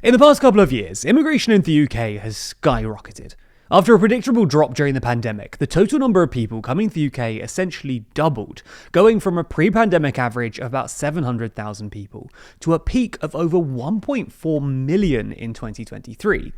In the past couple of years, immigration into the UK has skyrocketed. After a predictable drop during the pandemic, the total number of people coming to the UK essentially doubled, going from a pre-pandemic average of about 700,000 people to a peak of over 1.4 million in 2023.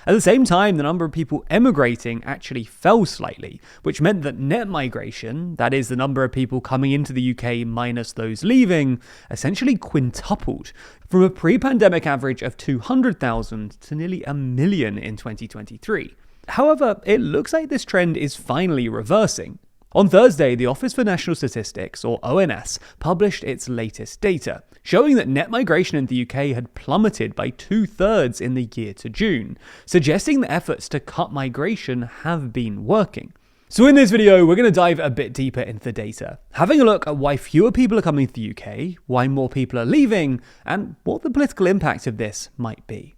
At the same time, the number of people emigrating actually fell slightly, which meant that net migration, that is the number of people coming into the UK minus those leaving, essentially quintupled, from a pre-pandemic average of 200,000 to nearly a million in 2023. However, it looks like this trend is finally reversing. On Thursday, the Office for National Statistics, or ONS, published its latest data, showing that net migration into the UK had plummeted by 2/3 in the year to June, suggesting that efforts to cut migration have been working. So in this video, we're going to dive a bit deeper into the data, having a look at why fewer people are coming to the UK, why more people are leaving, and what the political impact of this might be.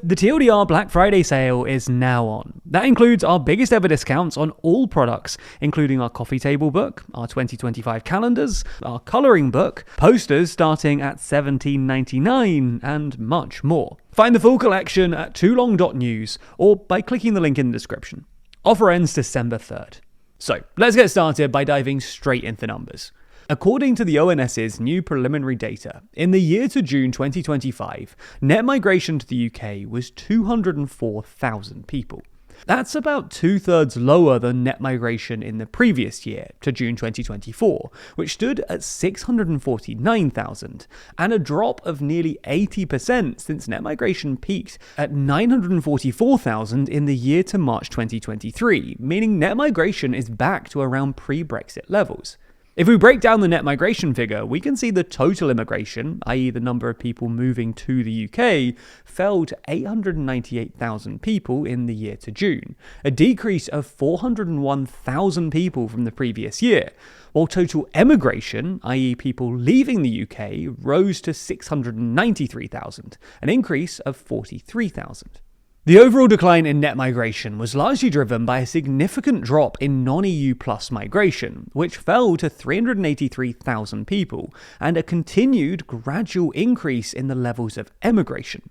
The TLDR Black Friday sale is now on. That includes our biggest ever discounts on all products, including our coffee table book, our 2025 calendars, our colouring book, posters starting at $17.99, and much more. Find the full collection at toolong.news or by clicking the link in the description. Offer ends December 3rd. So, let's get started by diving straight into the numbers. According to the ONS's new preliminary data, in the year to June 2025, net migration to the UK was 204,000 people. That's about 2/3 lower than net migration in the previous year, to June 2024, which stood at 649,000, and a drop of nearly 80% since net migration peaked at 944,000 in the year to March 2023, meaning net migration is back to around pre-Brexit levels. If we break down the net migration figure, we can see the total immigration, i.e. the number of people moving to the UK, fell to 898,000 people in the year to June, a decrease of 401,000 people from the previous year, while total emigration, i.e. people leaving the UK, rose to 693,000, an increase of 43,000. The overall decline in net migration was largely driven by a significant drop in non-EU plus migration, which fell to 383,000 people, and a continued gradual increase in the levels of emigration.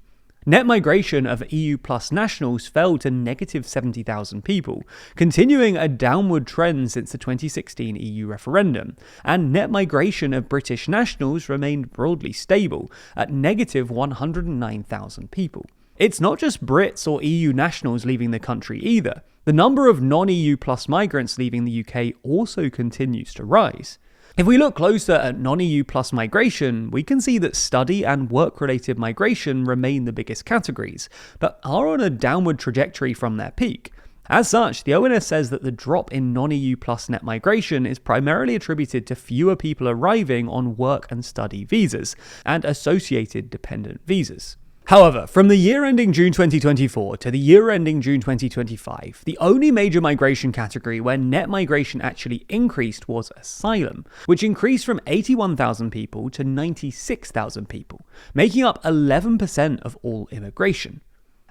Net migration of EU plus nationals fell to negative 70,000 people, continuing a downward trend since the 2016 EU referendum, and net migration of British nationals remained broadly stable at negative 109,000 people. It's not just Brits or EU nationals leaving the country either. The number of non-EU plus migrants leaving the UK also continues to rise. If we look closer at non-EU plus migration, we can see that study and work-related migration remain the biggest categories, but are on a downward trajectory from their peak. As such, the ONS says that the drop in non-EU plus net migration is primarily attributed to fewer people arriving on work and study visas, and associated dependent visas. However, from the year ending June 2024 to the year ending June 2025, the only major migration category where net migration actually increased was asylum, which increased from 81,000 people to 96,000 people, making up 11% of all immigration.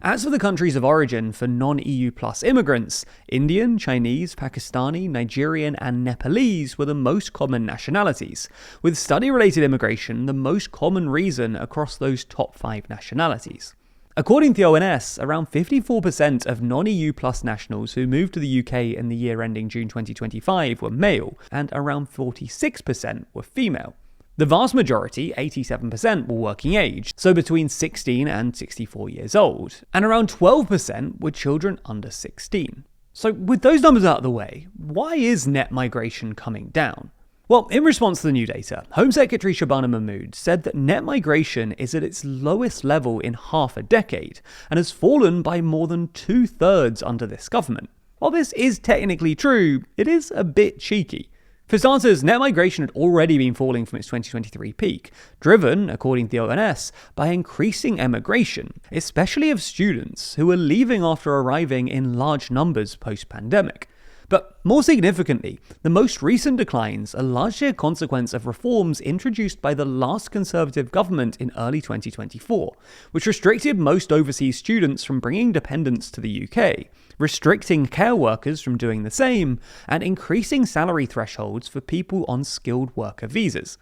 As for the countries of origin for non-EU plus immigrants, Indian, Chinese, Pakistani, Nigerian, and Nepalese were the most common nationalities, with study-related immigration the most common reason across those top 5 nationalities. According to the ONS, around 54% of non-EU plus nationals who moved to the UK in the year ending June 2025 were male, and around 46% were female. The vast majority, 87%, were working age, so between 16 and 64 years old, and around 12% were children under 16. So with those numbers out of the way, why is net migration coming down? Well, in response to the new data, Home Secretary Shabana Mahmood said that net migration is at its lowest level in half a decade, and has fallen by more than 2/3 under this government. While this is technically true, it is a bit cheeky. For starters, net migration had already been falling from its 2023 peak, driven, according to the ONS, by increasing emigration, especially of students who were leaving after arriving in large numbers post-pandemic. But more significantly, the most recent declines are largely a consequence of reforms introduced by the last Conservative government in early 2024, which restricted most overseas students from bringing dependents to the UK, restricting care workers from doing the same, and increasing salary thresholds for people on skilled worker visas.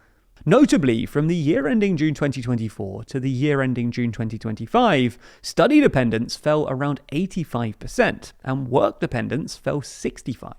Notably, from the year ending June 2024 to the year ending June 2025, study dependents fell around 85% and work dependents fell 65%.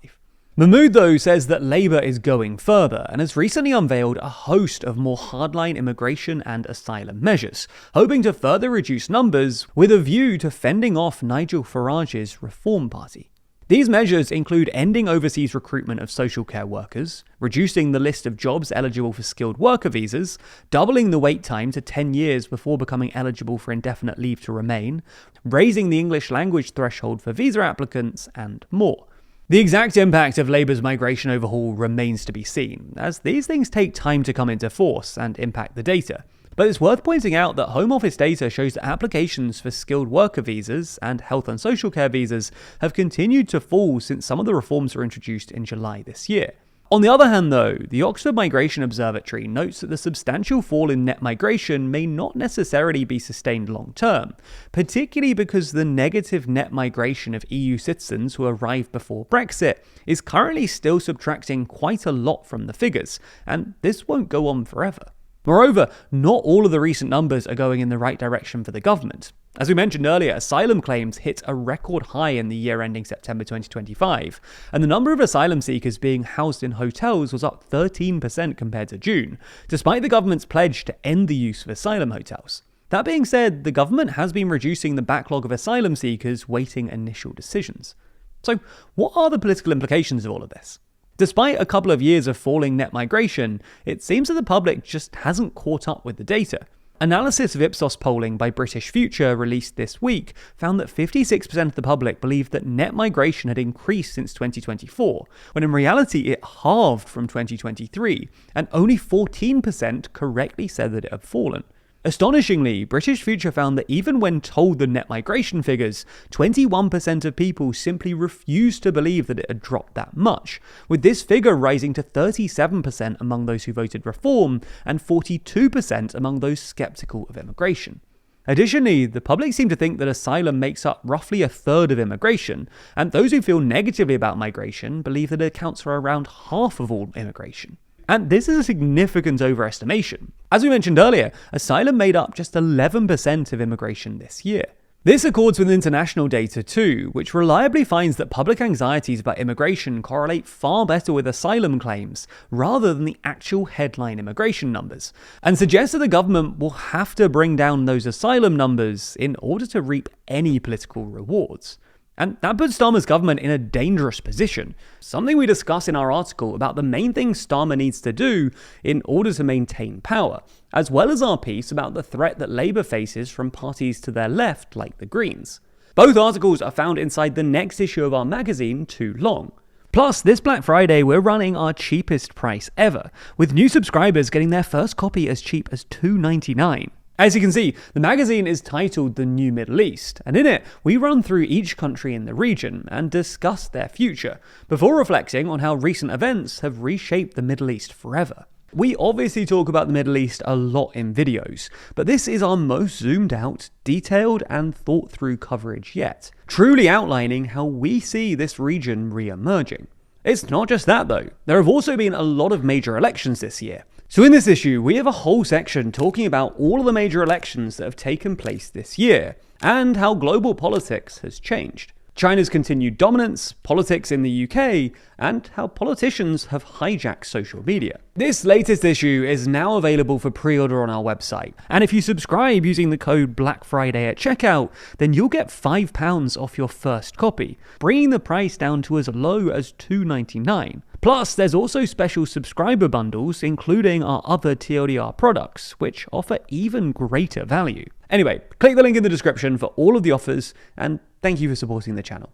Mahmood, though, says that Labour is going further and has recently unveiled a host of more hardline immigration and asylum measures, hoping to further reduce numbers with a view to fending off Nigel Farage's Reform Party. These measures include ending overseas recruitment of social care workers, reducing the list of jobs eligible for skilled worker visas, doubling the wait time to 10 years before becoming eligible for indefinite leave to remain, raising the English language threshold for visa applicants, and more. The exact impact of Labour's migration overhaul remains to be seen, as these things take time to come into force and impact the data. But it's worth pointing out that Home Office data shows that applications for skilled worker visas and health and social care visas have continued to fall since some of the reforms were introduced in July this year. On the other hand, though, the Oxford Migration Observatory notes that the substantial fall in net migration may not necessarily be sustained long-term, particularly because the negative net migration of EU citizens who arrived before Brexit is currently still subtracting quite a lot from the figures, and this won't go on forever. Moreover, not all of the recent numbers are going in the right direction for the government. As we mentioned earlier, asylum claims hit a record high in the year ending September 2025, and the number of asylum seekers being housed in hotels was up 13% compared to June, despite the government's pledge to end the use of asylum hotels. That being said, the government has been reducing the backlog of asylum seekers waiting initial decisions. So, what are the political implications of all of this? Despite a couple of years of falling net migration, it seems that the public just hasn't caught up with the data. Analysis of Ipsos polling by British Future released this week found that 56% of the public believed that net migration had increased since 2024, when in reality it halved from 2023, and only 14% correctly said that it had fallen. Astonishingly, British Future found that even when told the net migration figures, 21% of people simply refused to believe that it had dropped that much, with this figure rising to 37% among those who voted reform and 42% among those skeptical of immigration. Additionally, the public seem to think that asylum makes up roughly a third of immigration, and those who feel negatively about migration believe that it accounts for around half of all immigration. And this is a significant overestimation. As we mentioned earlier, asylum made up just 11% of immigration this year. This accords with international data too, which reliably finds that public anxieties about immigration correlate far better with asylum claims rather than the actual headline immigration numbers, and suggests that the government will have to bring down those asylum numbers in order to reap any political rewards. And that puts Starmer's government in a dangerous position, something we discuss in our article about the main things Starmer needs to do in order to maintain power, as well as our piece about the threat that Labour faces from parties to their left like the Greens. Both articles are found inside the next issue of our magazine, Too Long. Plus, this Black Friday we're running our cheapest price ever, with new subscribers getting their first copy as cheap as $2.99. As you can see, the magazine is titled The New Middle East, and in it, we run through each country in the region and discuss their future, before reflecting on how recent events have reshaped the Middle East forever. We obviously talk about the Middle East a lot in videos, but this is our most zoomed out, detailed, and thought through coverage yet, truly outlining how we see this region re-emerging. It's not just that though, there have also been a lot of major elections this year. So in this issue, we have a whole section talking about all of the major elections that have taken place this year, and how global politics has changed. China's continued dominance, politics in the UK, and how politicians have hijacked social media. This latest issue is now available for pre-order on our website, and if you subscribe using the code BLACKFRIDAY at checkout, then you'll get £5 off your first copy, bringing the price down to as low as $2.99. Plus, there's also special subscriber bundles, including our other TLDR products, which offer even greater value. Anyway, click the link in the description for all of the offers, and thank you for supporting the channel.